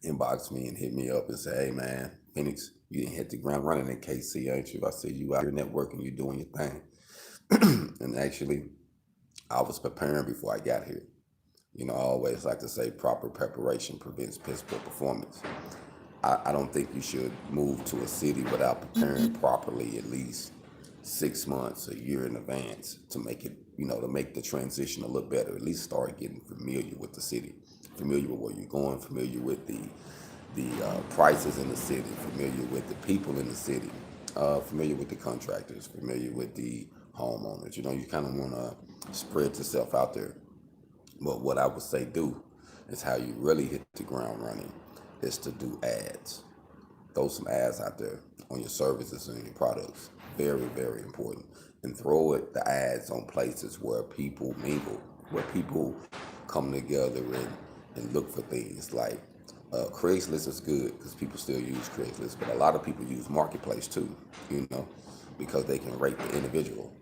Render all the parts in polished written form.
inboxed me and hit me up and say, "Hey man, Phoenix, you didn't hit the ground running in KC, ain't you?" I said, "You out here networking, you doing your thing." And actually, I was preparing before I got here. I always like to say proper preparation prevents piss poor performance. I don't think you should move to a city without preparing properly at least 6 months, a year in advance to make it, to make the transition a little better. At least start getting familiar with the city, familiar with where you're going, familiar with the prices in the city, familiar with the people in the city, familiar with the contractors, familiar with the homeowners. You kind of want to spread yourself out there. But what I would say do is how you really hit the ground running is to do ads. Throw some ads out there on your services and your products. Very, very important. And throw the ads on places where people mingle, where people come together and look for things. Like Craigslist is good because people still use Craigslist, but a lot of people use Marketplace too, because they can rate the individual.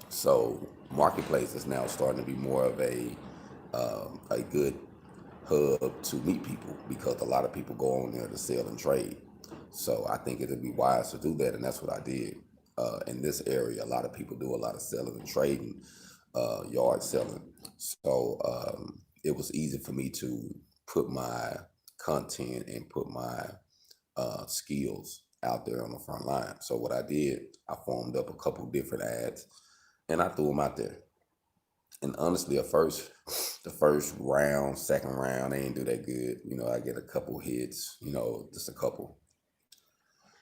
So Marketplace is now starting to be more of a good hub to meet people because a lot of people go on there to sell and trade. So I think it'd be wise to do that, and that's what I did. In this area, a lot of people do a lot of selling and trading, yard selling. So it was easy for me to put my content and put my skills out there on the front line. So what I did, I formed up a couple different ads and I threw them out there. And honestly, the first round, second round, they ain't do that good. I get a couple hits, just a couple.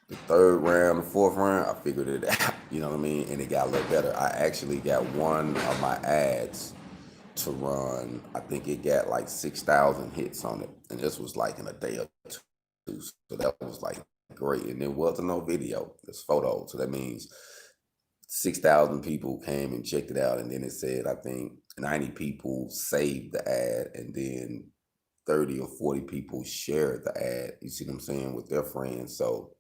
The third round, the fourth round, I figured it out. You know what I mean? And it got a little better. I actually got one of my ads to run. I think it got like 6,000 hits on it, and this was like in a day or two. So that was like great. And there wasn't no video; it's photos. So that means 6,000 people came and checked it out, and then it said I think 90 people saved the ad, and then 30 or 40 people shared the ad. You see what I'm saying, with their friends. So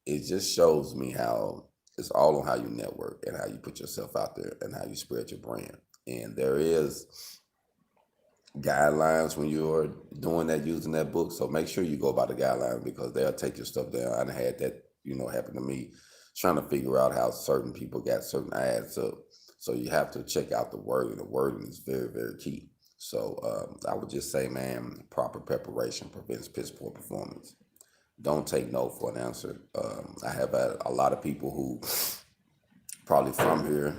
it just shows me how it's all on how you network and how you put yourself out there and how you spread your brand. And there is guidelines when you're doing that, using that book. So make sure you go by the guidelines because they'll take your stuff down. I had that, happen to me, trying to figure out how certain people got certain ads up. So you have to check out the wording. The wording is very, very key. So I would just say, man, proper preparation prevents piss poor performance. Don't take no for an answer. I have had a lot of people who probably from here.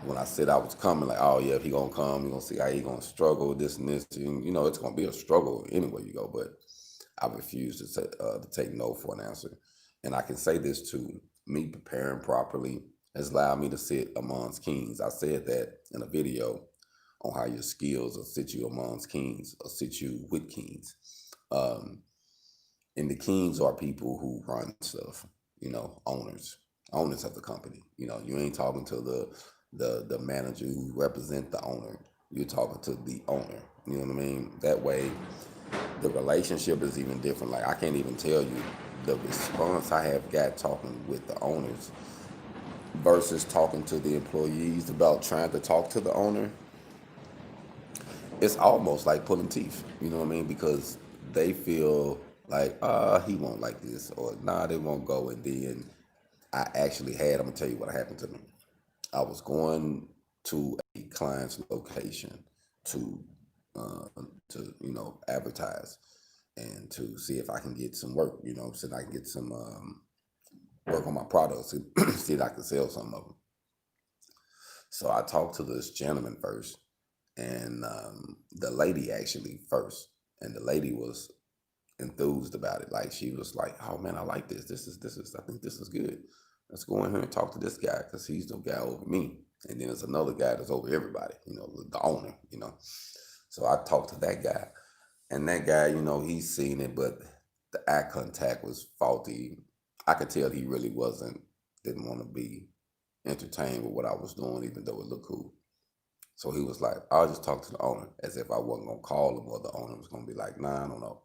When I said I was coming, like, oh yeah, if he gonna come, he gonna see how he gonna struggle with this and this. And, it's gonna be a struggle anywhere you go. But I refuse to take no for an answer. And I can say this too: me preparing properly has allowed me to sit amongst kings. I said that in a video on how your skills will sit you amongst kings or sit you with kings. Um, and the kings are people who run stuff, owners of the company. You ain't talking to the manager who represent the owner. You're talking to the owner. You know what I mean? That way, the relationship is even different. Like I can't even tell you the response I have got talking with the owners versus talking to the employees about trying to talk to the owner. It's almost like pulling teeth. You know what I mean? Because they feel like, he won't like this, or nah, they won't go. And then I actually had, I'm gonna tell you what happened to me. I was going to a client's location to uh, to advertise and to see if I can get some work. So I can get some work on my products and see if I can sell some of them. So I talked to this gentleman first, and the lady actually first, and the lady was enthused about it. Like she was like, "Oh man, I like this. This is. I think this is good. Let's go in here and talk to this guy because he's the guy over me, and then there's another guy that's over everybody. The owner. So I talked to that guy, and that guy, he's seen it, but the eye contact was faulty. I could tell he really didn't want to be entertained with what I was doing, even though it looked cool. So he was like, I'll just talk to the owner as if I wasn't going to call him or the owner was going to be like, nah, I don't know.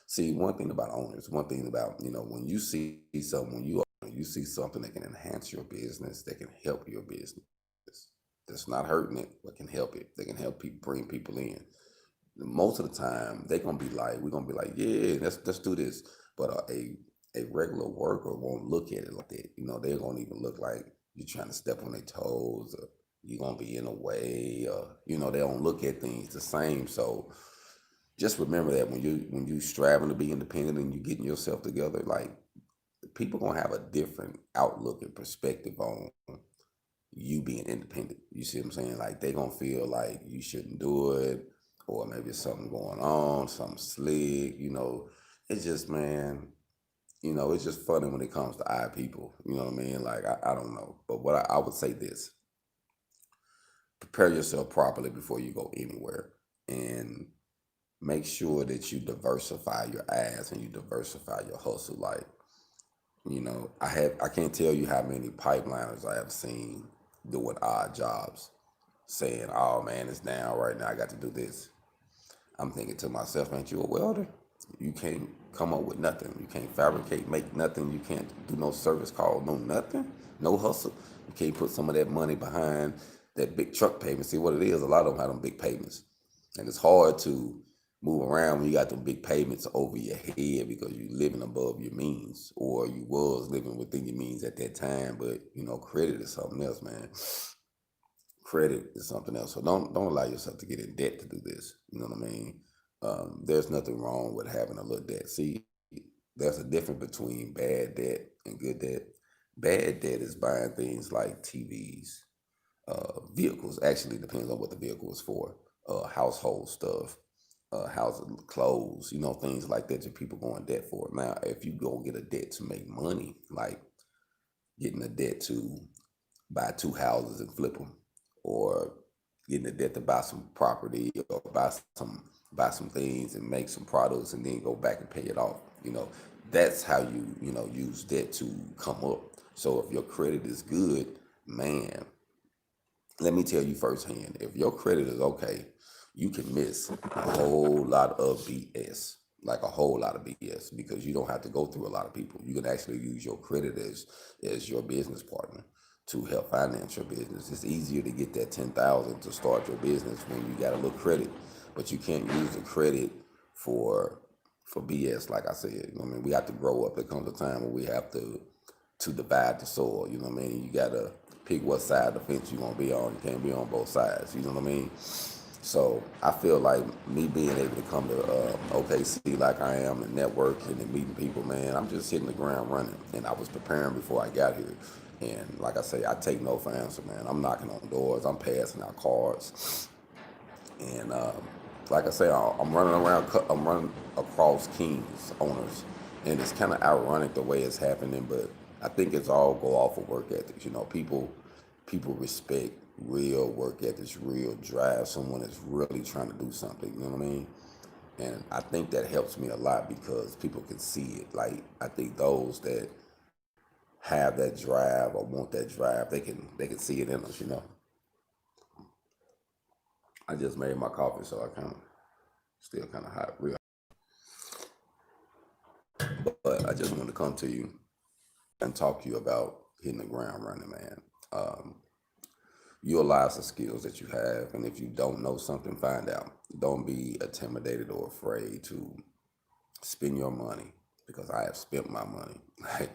See, one thing about owners, one thing about, when you see something, when you see something that can enhance your business, that can help your business, that's not hurting it, but can help it. They can help people, bring people in. most of the time they're gonna be like, we're gonna be like, yeah, let's do this. But a regular worker won't look at it like that. They're gonna even look like you're trying to step on their toes, or you're gonna be in a way, or they don't look at things the same. So just remember that when you striving to be independent and you getting yourself together, like people gonna have a different outlook and perspective on you being independent. You see what I'm saying? Like they gonna feel like you shouldn't do it, or maybe something going on, something slick. It's just, man. It's just funny when it comes to eye people. You know what I mean? Like I don't know, but what I would say this: prepare yourself properly before you go anywhere, and make sure that you diversify your ads and you diversify your hustle. Like I can't tell you how many pipeliners I have seen doing odd jobs, saying, "Oh man, it's down right now. I got to do this." I'm thinking to myself, "Ain't you a welder? You can't come up with nothing. You can't fabricate, make nothing. You can't do no service call, no nothing, no hustle. You can't put some of that money behind that big truck payment." See what it is? A lot of them have them big payments, and it's hard to move around when you got them big payments over your head because you living above your means, or you was living within your means at that time. But credit is something else, man. Credit is something else. So don't allow yourself to get in debt to do this. You know what I mean? There's nothing wrong with having a little debt. See, there's a difference between bad debt and good debt. Bad debt is buying things like TVs, vehicles. Actually, depends on what the vehicle is for. Household stuff, house clothes. Things like that that people go in debt for. Now, if you go get a debt to make money, like getting a debt to buy two houses and flip them, or getting a debt to buy some property, or buy some things and make some products and then go back and pay it off. That's how you use debt to come up. So if your credit is good, man, let me tell you firsthand, if your credit is okay, you can miss a whole lot of BS, like a whole lot of BS, because you don't have to go through a lot of people. You can actually use your credit as your business partner to help finance your business. It's easier to get that 10,000 to start your business when you got a little credit, but you can't use the credit for BS. Like I said, we have to grow up. There comes a time where we have to divide the soil. You know what I mean? You gotta pick what side of the fence you're gonna be on. You can't be on both sides. You know what I mean? So I feel like me being able to come to OKC like I am, and networking and meeting people, man, I'm just hitting the ground running. And I was preparing before I got here. And like I say, I take no for answer, man. I'm knocking on doors. I'm passing out cards. And like I say, I'm running around. I'm running across Kings owners, and it's kind of ironic the way it's happening. But I think it's all go off of work ethics. People respect real work ethics, real drive. Someone that's really trying to do something. You know what I mean? And I think that helps me a lot because people can see it. Like I think those that have that drive or want that drive, they can see it in us. I just made my coffee, so I kind of still kind of hot, real. But I just want to come to you and talk to you about hitting the ground running, man. Um, Utilize the skills that you have, and if you don't know something, find out. Don't be intimidated or afraid to spend your money, because I have spent my money. Like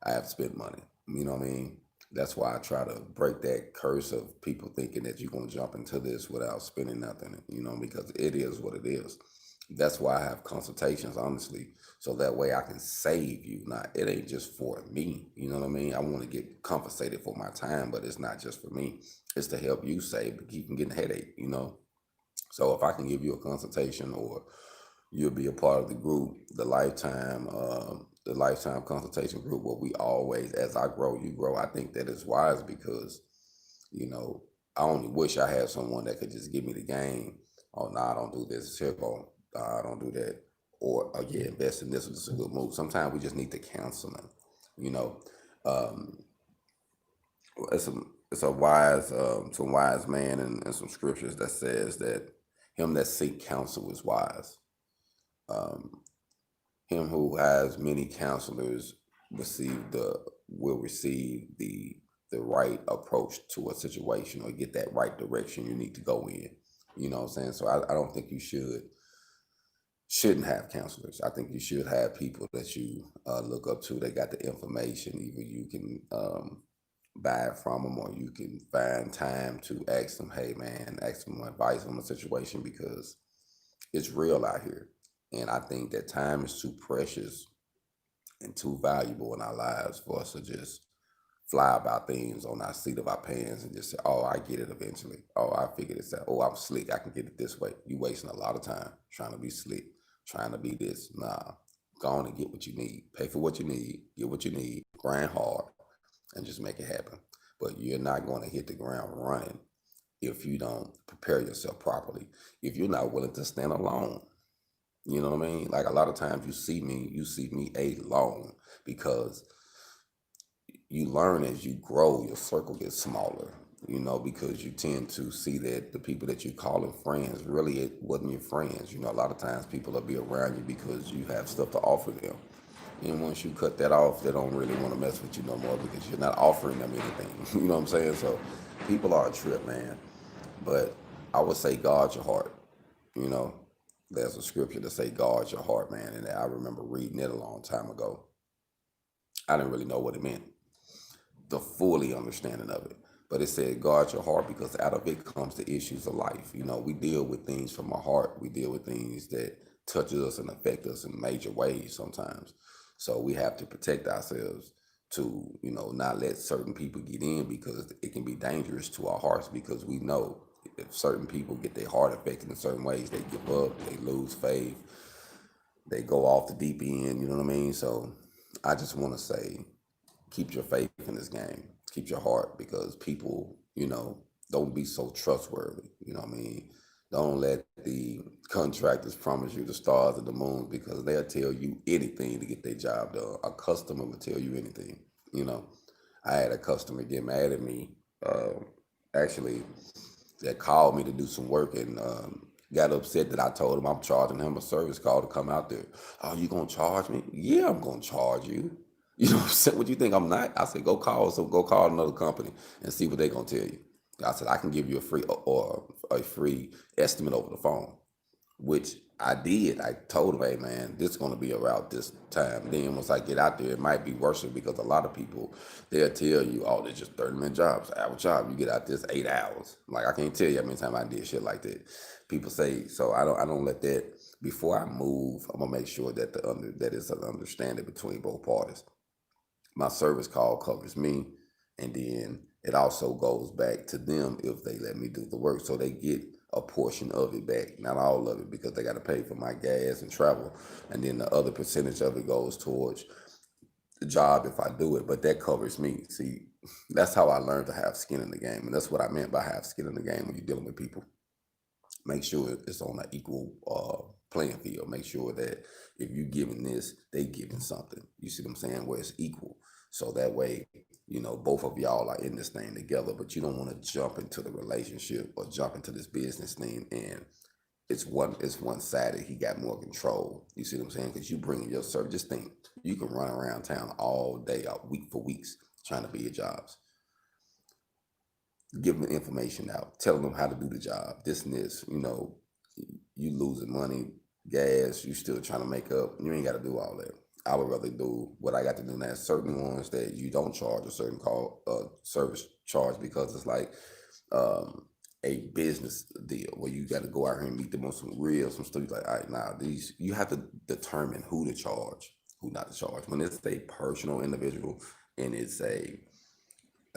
I have spent money. You know what I mean? That's why I try to break that curse of people thinking that you're gonna jump into this without spending nothing. Because it is what it is. That's why I have consultations, honestly, so that way I can save you. Not it ain't just for me. You know what I mean? I want to get compensated for my time, but it's not just for me. It's to help you save, but keep from getting a headache. So if I can give you a consultation, or you'll be a part of the group, the lifetime consultation group, where we always, as I grow, you grow. I think that is wise because, you know, I only wish I had someone that could just give me the game. Oh, no, I don't do this. Here, go. I don't do that. Or, oh, yeah, invest in this. This is a good move. Sometimes we just need the counseling. You know, um, it's a wise, some wise man and some scriptures that says that him that seek counsel is wise. Um, him who has many counselors will receive the right approach to a situation, or get that right direction you need to go in. You know what I'm saying? So I don't think you shouldn't have counselors. I think you should have people that you look up to. They got the information. Either you can buy it from them, or you can find time to ask them, hey man, ask them advice on the situation, because it's real out here. And I think that time is too precious and too valuable in our lives for us to just fly about things on our seat of our pants and just say, oh, I get it eventually. Oh, I figure this out. Oh, I'm slick. I can get it this way. You wasting a lot of time trying to be slick, trying to be this. Nah, go on and get what you need. Pay for what you need. Get what you need. Grind hard and just make it happen. But you're not going to hit the ground running if you don't prepare yourself properly. If you're not willing to stand alone, you know what I mean? Like a lot of times you see me alone, because you learn as you grow, your circle gets smaller, because you tend to see that the people that you're calling friends, really it wasn't your friends. A lot of times people will be around you because you have stuff to offer them. And once you cut that off, they don't really want to mess with you no more because you're not offering them anything. You know what I'm saying? So people are a trip, man. But I would say guard your heart. You know, there's a scripture to say guard your heart, man. And I remember reading it a long time ago. I didn't really know what it meant, the fully understanding of it. But it said, guard your heart, because out of it comes the issues of life. We deal with things from our heart. We deal with things that touches us and affect us in major ways sometimes. So we have to protect ourselves to, not let certain people get in, because it can be dangerous to our hearts, because we know if certain people get their heart affected in certain ways, they give up, they lose faith, they go off the deep end, you know what I mean? So I just want to say, keep your faith in this game. Keep your heart, because people, don't be so trustworthy. You know what I mean? Don't let the contractors promise you the stars and the moon, because they'll tell you anything to get their job done. A customer will tell you anything. You know, I had a customer get mad at me, actually, that called me to do some work, and got upset that I told him I'm charging him a service call to come out there. Oh, you gonna charge me? Yeah, I'm gonna charge you. You know what I'm saying? What you think I'm not? I said, go call another company and see what they're gonna tell you. I said, I can give you a free or a free estimate over the phone, which I did. I told him, hey man, this is gonna be around this time. Then once I get out there, it might be worse, because a lot of people, they'll tell you, oh, they're just 30-minute jobs, hour job. You get out this 8 hours. Like, I can't tell you how many times I did shit like that. People say, so I don't let that. Before I move, I'm gonna make sure that that is an understanding between both parties. My service call covers me, and then it also goes back to them if they let me do the work, so they get a portion of it back, not all of it, because they got to pay for my gas and travel, and then the other percentage of it goes towards the job if I do it, but that covers me. See, that's how I learned to have skin in the game, and that's what I meant by have skin in the game when you're dealing with people. Make sure it's on an equal playing field. Make sure that if you giving this, they giving something. You see what I'm saying? Where it's equal. So that way, both of y'all are in this thing together, but you don't want to jump into the relationship or jump into this business thing, and it's one sided. He got more control. You see what I'm saying? Because you bring in your service. Just think, you can run around town all day, a week for weeks, trying to be your jobs, giving the information out, telling them how to do the job, this and this, you losing money, gas, you still trying to make up. You ain't got to do all that. I would rather do what I got to do now. Certain ones that you don't charge a certain call service charge, because it's like a business deal where you got to go out here and meet them on some stuff. You're like, all right, now these you have to determine who to charge, who not to charge. When it's a personal individual and it's a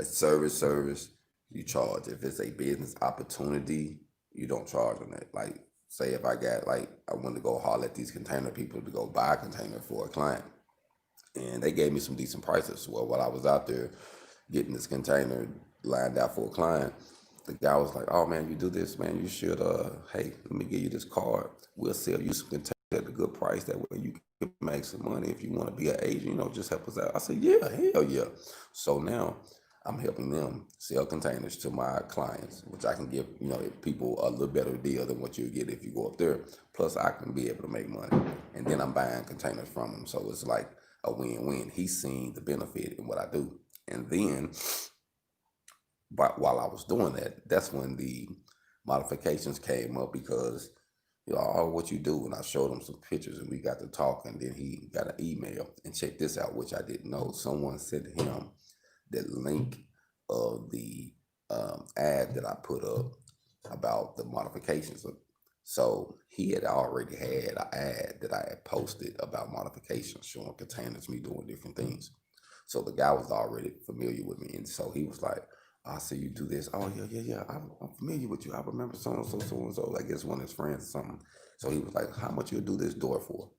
service, you charge. If it's a business opportunity, you don't charge on that. Like, say if I went to go holler at these container people to go buy a container for a client, and they gave me some decent prices. Well, while I was out there getting this container lined out for a client, the guy was like, "Oh man, you do this, man. You should. Hey, let me give you this card. We'll sell you some containers at a good price. That way you can make some money. If you want to be an agent, just help us out." I said, "Yeah, hell yeah." So now I'm helping them sell containers to my clients, which I can give, people a little better deal than what you get if you go up there. Plus, I can be able to make money, and then I'm buying containers from them. So it's like a win-win. He's seeing the benefit in what I do, and then, but while I was doing that, that's when the Modifications came up because, oh, what you do? And I showed him some pictures and we got to talk. And then he got an email and check this out, which I didn't know. Someone sent him the link of the ad that I put up about the modifications. So he had already had an ad that I had posted about modifications, showing containers, me doing different things. So the guy was already familiar with me, and so he was like, "I see you do this. Oh yeah, yeah, yeah. I'm familiar with you. I remember so and so, so and so. I guess one of his friends or something." So he was like, "How much you do this door for?"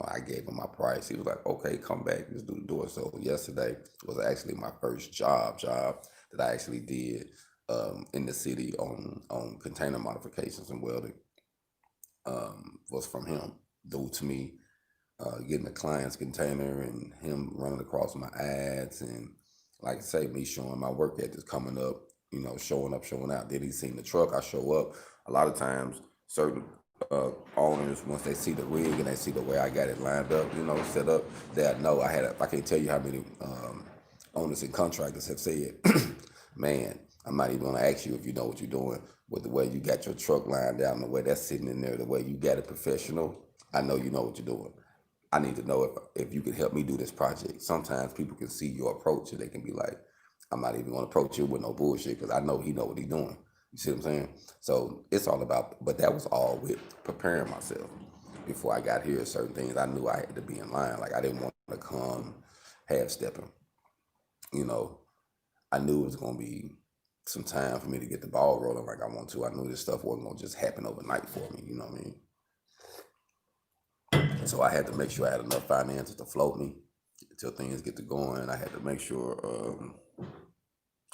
I gave him my price. He was like, "Okay, come back. Let's do the door." So yesterday was actually my first job that I actually did in the city on container modifications and welding. Was from him, due to me getting a client's container and him running across my ads, and like I say, me showing my work ethic, coming up, showing up, showing out. Then he seen the truck, I show up. A lot of times, certain owners, once they see the rig and they see the way I got it lined up, set up, they know I can't tell you how many owners and contractors have said, man, I'm not even gonna ask you if you know what you're doing. With the way you got your truck lined out and the way that's sitting in there, the way you got it professional, I know you know what you're doing. I need to know if you can help me do this project. Sometimes people can see your approach and they can be like, I'm not even going to approach you with no bullshit because I know he know what he's doing. You see what I'm saying? So it's all about, but that was all with preparing myself. Before I got here, certain things I knew I had to be in line. Like I didn't want to come half stepping. You know, I knew it was going to be some time for me to get the ball rolling like I want to. I knew this stuff wasn't going to just happen overnight for me. You know what I mean? So I had to make sure I had enough finances to float me until things get to going. I had to make sure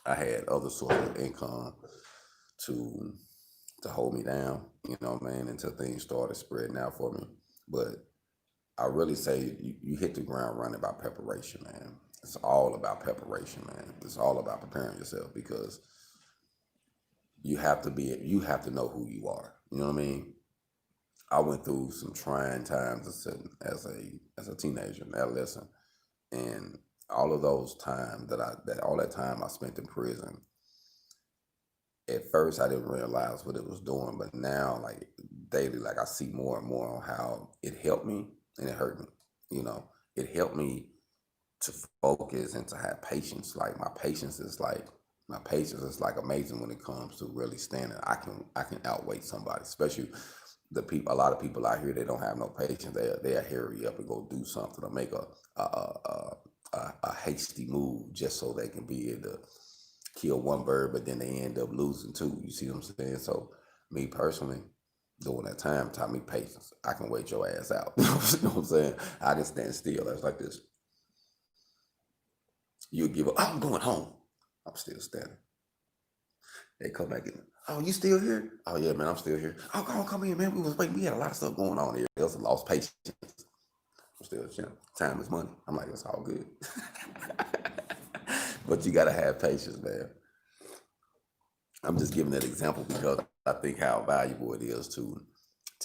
I had other sources of income to hold me down, until things started spreading out for me. But I really say you hit the ground running by preparation, man. It's all about preparation, man. It's all about preparing yourself because you have to know who you are. You know what I mean? I went through some trying times as a teenager, an adolescent, and all of those times all that time I spent in prison. At first, I didn't realize what it was doing, but now, like daily, like I see more and more on how it helped me and it hurt me. It helped me to focus and to have patience. Like my patience is like amazing when it comes to really standing. I can outweigh somebody, especially the people. A lot of people out here, they don't have no patience. They'll hurry up and go do something or make a hasty move just so they can be able to kill one bird, but then they end up losing two. You see what I'm saying? So me personally, during that time taught me patience. I can wait your ass out. You know what I'm saying? I can stand still. That's like this. You give up. Oh, I'm going home. I'm still standing. They come back in. Oh, you still here? Oh yeah, man, I'm still here. Oh, come in, man. We was waiting. We had a lot of stuff going on here. It was a lost patience. I'm still chilling. Time is money. I'm like, it's all good. But you gotta have patience, man. I'm just giving that example because I think how valuable it is to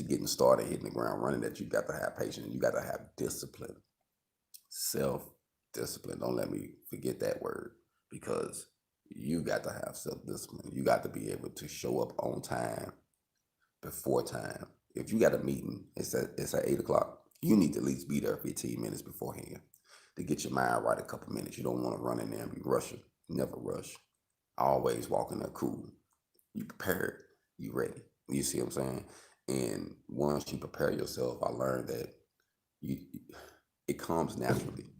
getting started, hitting the ground running. That you got to have patience. You got to have discipline, self discipline. Don't let me forget that word because you got to have self discipline. You got to be able to show up on time before time. If you got a meeting, it's at 8 o'clock. You need to at least be there 15 minutes beforehand to get your mind right. A couple minutes. You don't want to run in there and be rushing. Never rush. Always walk in there cool. You prepared. You ready. You see what I'm saying? And once you prepare yourself, I learned that you it comes naturally.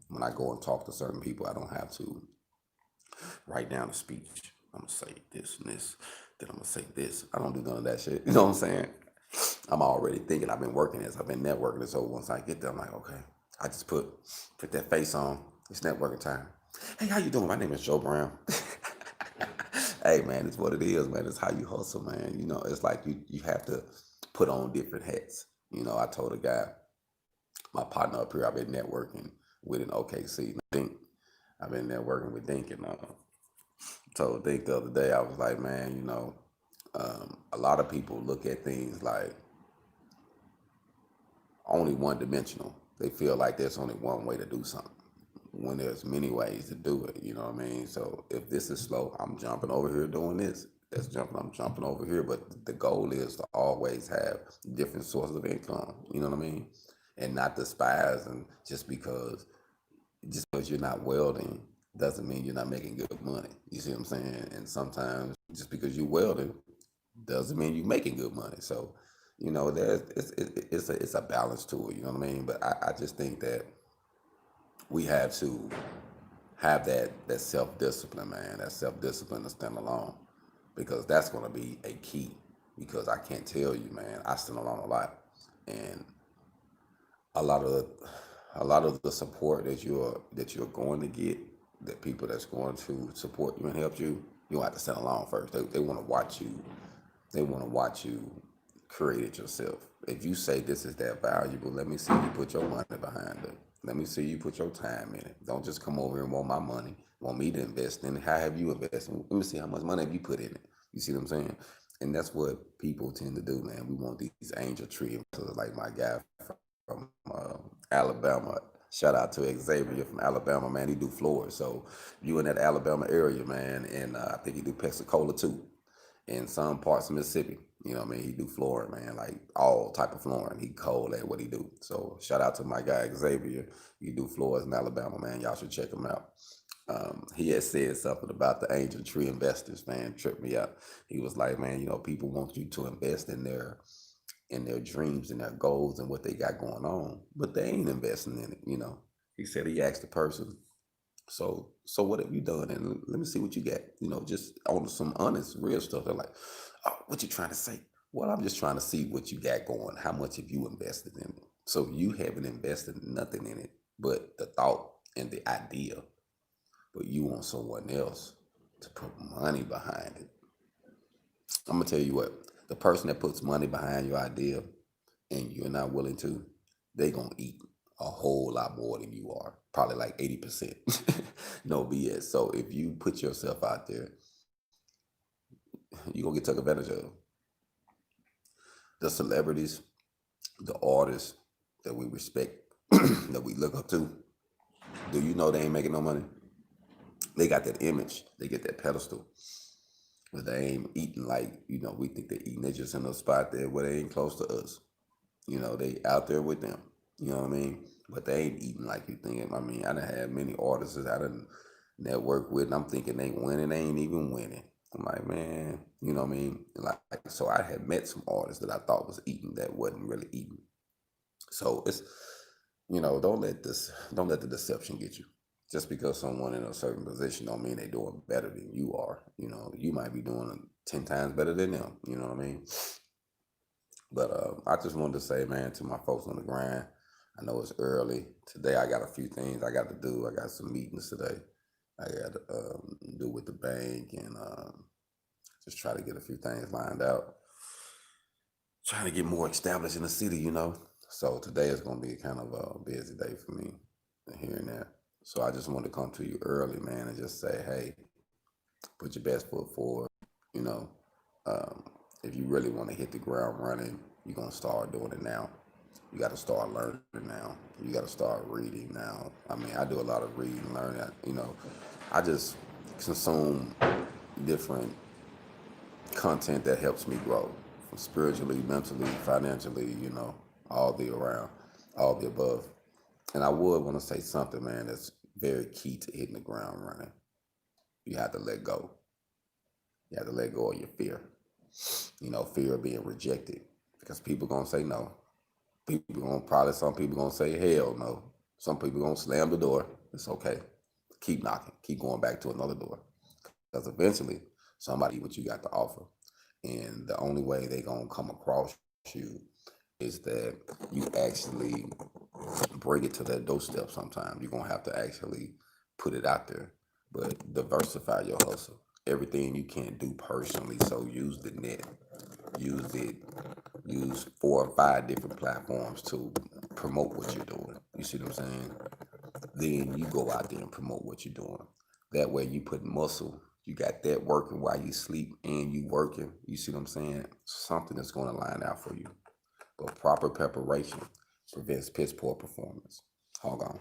When I go and talk to certain people, I don't have to write down a speech. I'm gonna say this and this, then I'm gonna say this. I don't do none of that shit. You know what I'm saying? I'm already thinking. I've been working this. I've been networking this. So once I get there, I'm like, okay. I just put that face on. It's networking time. Hey, how you doing? My name is Joe Brown. Hey man, it's what it is, man. It's how you hustle, man. It's like you have to put on different hats. I told a guy, my partner up here, I've been networking with an OKC. Think I've been networking with Dink, and told Dink the other day, I was like, man, a lot of people look at things like only one dimensional. They feel like there's only one way to do something when there's many ways to do it. You know what I mean? So if this is slow, I'm jumping over here doing this. that's jumping. I'm jumping over here, but the goal is to always have different sources of income. You know what I mean? And not despise and just because you're not welding doesn't mean you're not making good money. You see what I'm saying? And sometimes just because you're welding doesn't mean you're making good money. So, there's it's a balance to it. You know what I mean? But I just think that we have to have that self discipline, man. That self discipline to stand alone, because that's going to be a key. Because I can't tell you, man, I stand alone a lot, and a lot of the support that you're going to get, the people that's going to support you and help you, you have to stand alone first. They want to watch you. They want to watch you create it yourself. If you say this is that valuable, let me see you put your money behind it. Let me see you put your time in it. Don't just come over here and want my money, want me to invest in it. How have you invested? Let me see how much money have you put in it. You see what I'm saying? And that's what people tend to do, man. We want these angel tree investors like my guy from Alabama. Shout out to Xavier from Alabama, man. He do floors. So you in that Alabama area, man, and I think he do Pensacola too, in some parts of Mississippi. You know what I mean? He do flooring, man, like all type of flooring. He cold at what he do. So shout out to my guy Xavier. He do floors in Alabama, man. Y'all should check him out. He had said something about the angel tree investors, man, tripped me out. He was like, man, people want you to invest in their dreams and their goals and what they got going on, but they ain't investing in it. He said he asked the person, so what have you done? And let me see what you got. Just on some honest, real stuff. They're like, oh, what you trying to say? Well, I'm just trying to see what you got going. How much have you invested in it? So you haven't invested nothing in it but the thought and the idea, but you want someone else to put money behind it. I'm gonna tell you what, the person that puts money behind your idea and you're not willing to, they gonna eat a whole lot more than you are. Probably like 80%. No BS. So if you put yourself out there, you're gonna get took advantage of. The celebrities, the artists that we respect, that we look up to, do you know they ain't making no money? They got that image, they get that pedestal. But they ain't eating like, we think they're eating. They just in a spot there where they ain't close to us. They out there with them. You know what I mean? But they ain't eating like you thinking. I mean, I done had many artists that I done network with, and I'm thinking they winning, they ain't even winning. I'm like, man, you know what I mean? So I had met some artists that I thought was eating that wasn't really eating. So it's, don't let the deception get you. Just because someone in a certain position don't mean they doing better than you are. You might be doing 10 times better than them. You know what I mean? But I just wanted to say, man, to my folks on the grind, I know it's early. Today I got a few things I got to do. I got some meetings today. I got to do with the bank and just try to get a few things lined out. Trying to get more established in the city. So today is going to be kind of a busy day for me here and there. So I just wanted to come to you early, man, and just say, hey, put your best foot forward. You know, um, if you really want to hit the ground running, you're going to start doing it now. You got to start learning now. You got to start reading now. I mean, I do a lot of reading, learning. I just consume different content that helps me grow, from spiritually, mentally, financially. All the around, all the above. And I would want to say something, man, that's very key to hitting the ground running. You have to let go. You have to let go of your fear. Fear of being rejected, because people gonna say no. Some people gonna say hell no. Some people gonna slam the door. It's okay. Keep knocking. Keep going back to another door, because eventually somebody what you got to offer, and the only way they gonna come across you is that you actually bring it to that doorstep. Sometimes you're gonna have to actually put it out there, but diversify your hustle. Everything you can't do personally, so use the net. Use it. Use 4 or 5 different platforms to promote what you're doing. You see what I'm saying? Then you go out there and promote what you're doing. That way you put muscle. You got that working while you sleep and you working. You see what I'm saying? Something that's going to line out for you. But proper preparation prevents piss poor performance. Hold on.